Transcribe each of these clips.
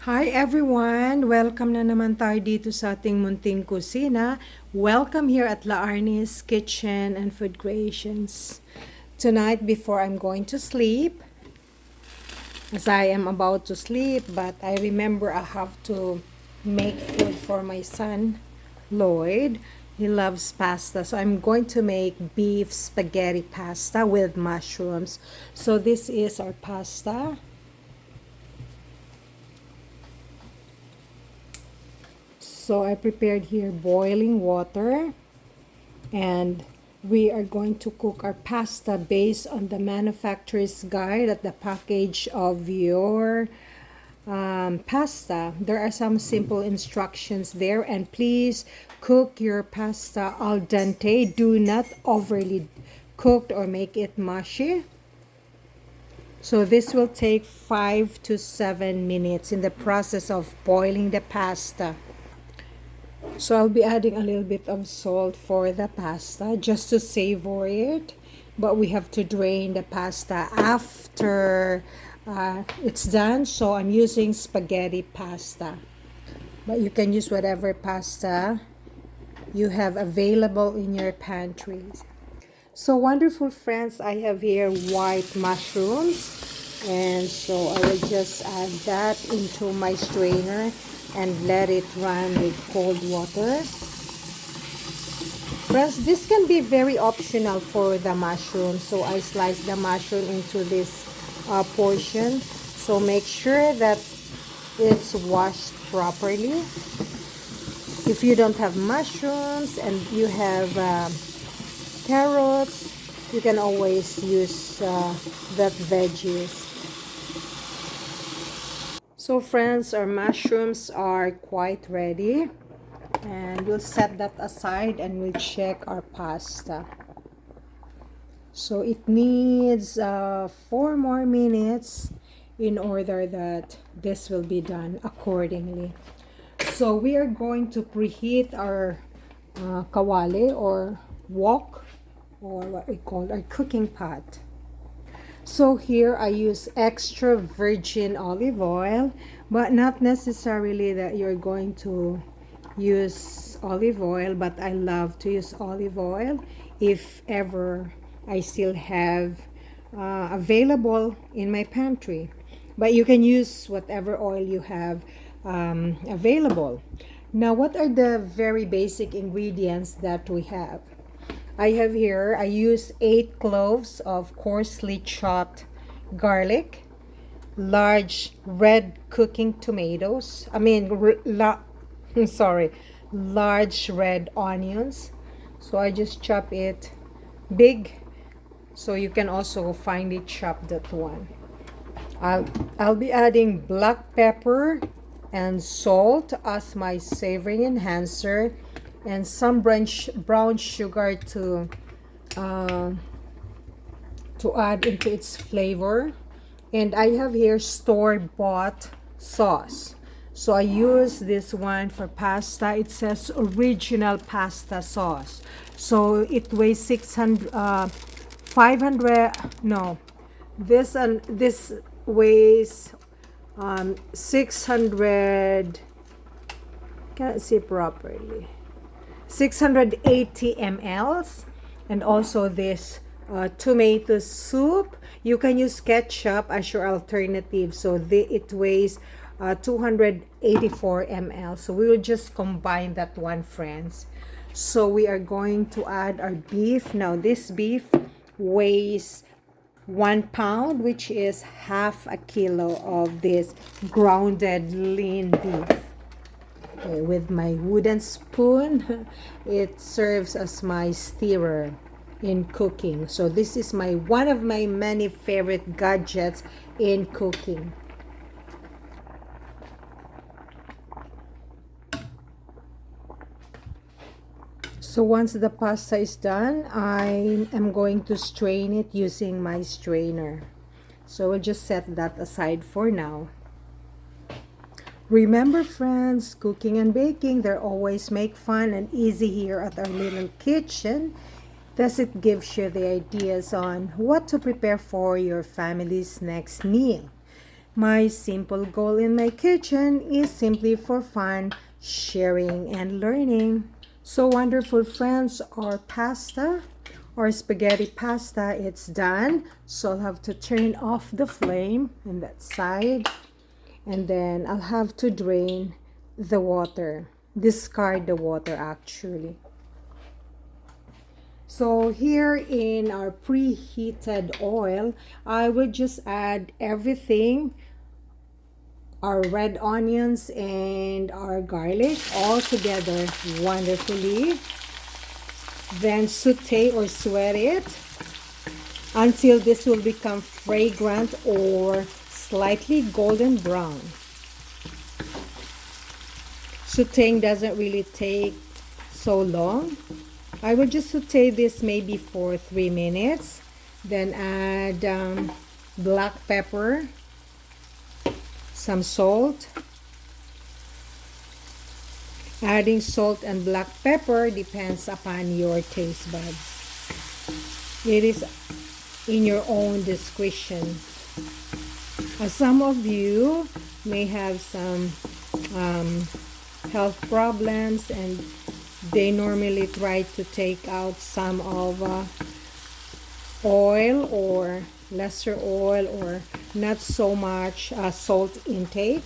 Hi everyone! Welcome na naman tayo dito sa ating munting kusina. Welcome here at La Arnis Kitchen and Food Creations. Tonight, before I'm going to sleep, as I am about to sleep, but I remember I have to make food for my son, Lloyd. He loves pasta, so I'm going to make beef spaghetti pasta with mushrooms. So this is our pasta. So I prepared here boiling water, and we are going to cook our pasta based on the manufacturer's guide at the package of your pasta. There are some simple instructions there, and please cook your pasta al dente. Do not overly cooked or make it mushy. So this will take 5 to 7 minutes in the process of boiling the pasta. So I'll be adding a little bit of salt for the pasta just to savor it. But we have to drain the pasta after it's done. So I'm using spaghetti pasta. But you can use whatever pasta you have available in your pantries. So wonderful friends, I have here white mushrooms. And so I will just add that into my strainer and let it run with cold water. Friends, this can be very optional for the mushroom. So I slice the mushroom into this portion. So make sure that it's washed properly. If you don't have mushrooms and you have carrots, you can always use that veggies. So friends, our mushrooms are quite ready, and we'll set that aside and we'll check our pasta. So it needs 4 more minutes in order that this will be done accordingly. So we are going to preheat our kawali or wok, or what we call our cooking pot. So here I use extra virgin olive oil, but not necessarily that you're going to use olive oil, but I love to use olive oil if ever I still have available in my pantry. But you can use whatever oil you have available. Now, what are the very basic ingredients that we have? I have here, I use 8 cloves of coarsely chopped garlic, large red cooking tomatoes, sorry, large red onions. So I just chop it big, so you can also finely chop that one. I'll be adding black pepper and salt as my savoring enhancer, and some brown sugar uh, to add into its flavor. And I have here store-bought sauce. So I use this one for pasta. It says original pasta sauce. So it weighs 500, no, this weighs 600, can't see properly, 680 mLs. And also this tomato soup. You can use ketchup as your alternative. So it weighs 284 ml. So we will just combine that one, friends. So we are going to add our beef. Now this beef weighs 1 pound, which is half a kilo of this grounded lean beef. Okay, with my wooden spoon, it serves as my stirrer in cooking. So this is one of my many favorite gadgets in cooking. So once the pasta is done, I am going to strain it using my strainer. So we'll just set that aside for now. Remember friends, cooking and baking, they always make fun and easy here at our little kitchen. Thus it gives you the ideas on what to prepare for your family's next meal. My simple goal in my kitchen is simply for fun, sharing, and learning. So wonderful friends, our pasta or spaghetti pasta, it's done. So I'll have to turn off the flame on that side, and then I'll have to drain the water, discard the water actually. So here in our preheated oil, I will just add everything, our red onions and our garlic all together wonderfully. Then saute or sweat it until this will become fragrant or slightly golden brown. Sautéing doesn't really take so long. I will just saute this maybe for 3 minutes. Then add black pepper, some salt. Adding salt and black pepper depends upon your taste buds. It is in your own discretion. Some of you may have some health problems, and they normally try to take out some of oil or lesser oil or not so much salt intake.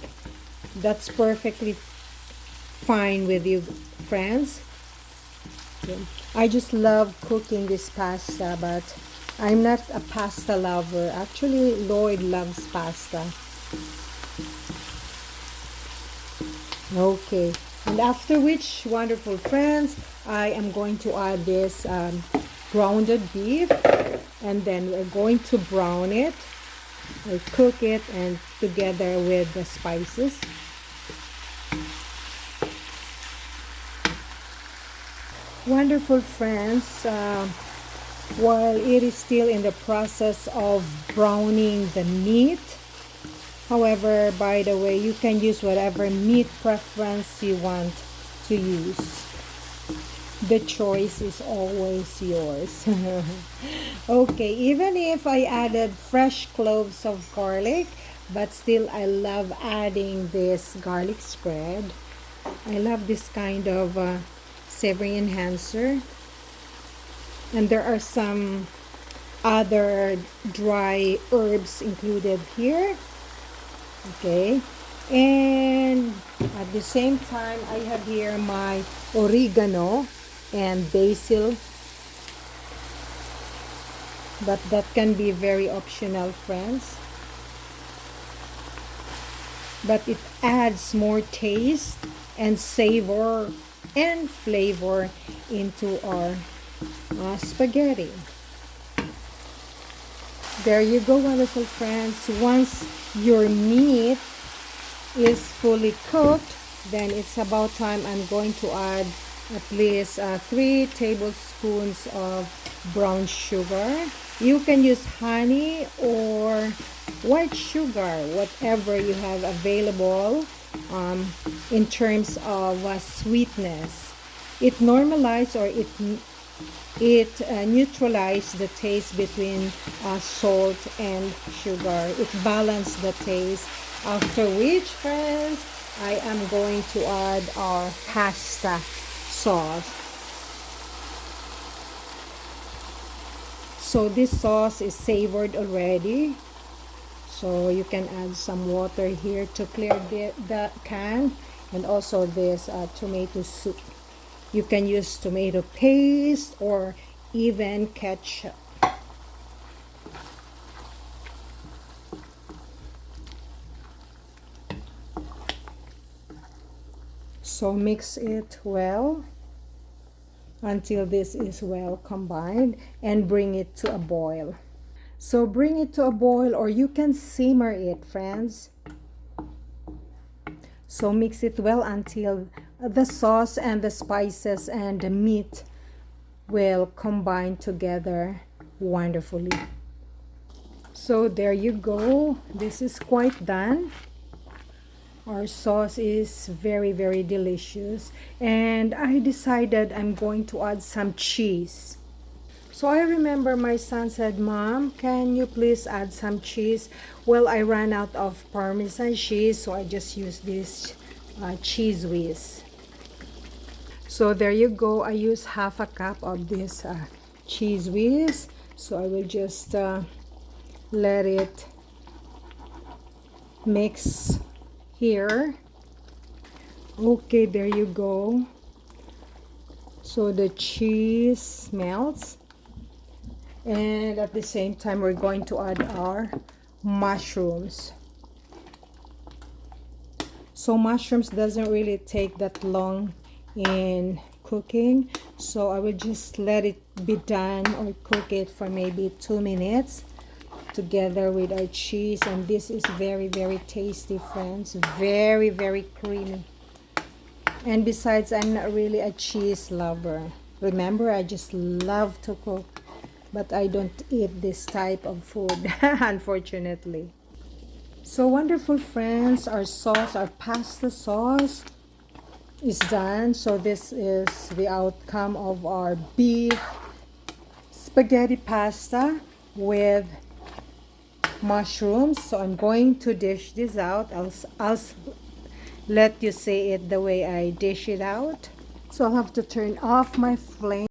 That's perfectly fine with you, friends. I just love cooking this pasta, but I'm not a pasta lover. Actually, Lloyd loves pasta. Okay, and after which, wonderful friends, I am going to add this grounded beef, and then we're going to brown it or cook it and together with the spices. Wonderful friends, while it is still in the process of browning the meat, however, by the way, you can use whatever meat preference you want to use. The choice is always yours. Okay, even if I added fresh cloves of garlic, but still I love adding this garlic spread. I love this kind of savory enhancer. And there are some other dry herbs included here. Okay, and at the same time I have here my oregano and basil, but that can be very optional, friends, but it adds more taste and savor and flavor into our spaghetti. There you go, wonderful friends. Once your meat is fully cooked, then it's about time I'm going to add at least 3 tablespoons of brown sugar. You can use honey or white sugar, whatever you have available in terms of sweetness. It normalizes or it neutralizes the taste between salt and sugar. It balances the taste. After which, friends, I am going to add our pasta sauce. So this sauce is savored already. So you can add some water here to clear the can, and also this tomato soup. You can use tomato paste or even ketchup. So mix it well until this is well combined and bring it to a boil. So bring it to a boil, or you can simmer it, friends. So mix it well until the sauce and the spices and the meat will combine together wonderfully. So there you go. This is quite done. Our sauce is very, very delicious. And I decided I'm going to add some cheese. So I remember my son said, Mom, can you please add some cheese? Well, I ran out of Parmesan cheese, so I just used this cheese whiz. So there you go. I use half a cup of this cheese whiz. So I will just let it mix here. Okay, there you go. So the cheese melts, and at the same time we're going to add our mushrooms. So mushrooms doesn't really take that long in cooking, so I will just let it be done or cook it for maybe 2 minutes together with our cheese. And this is very, very tasty, friends. Very, very creamy. And besides, I'm not really a cheese lover. Remember, I just love to cook, but I don't eat this type of food, unfortunately. So wonderful, friends, our sauce, our pasta sauce is done. So this is the outcome of our beef spaghetti pasta with mushrooms. So I'm going to dish this out. I'll let you see it the way I dish it out. So I'll have to turn off my flame.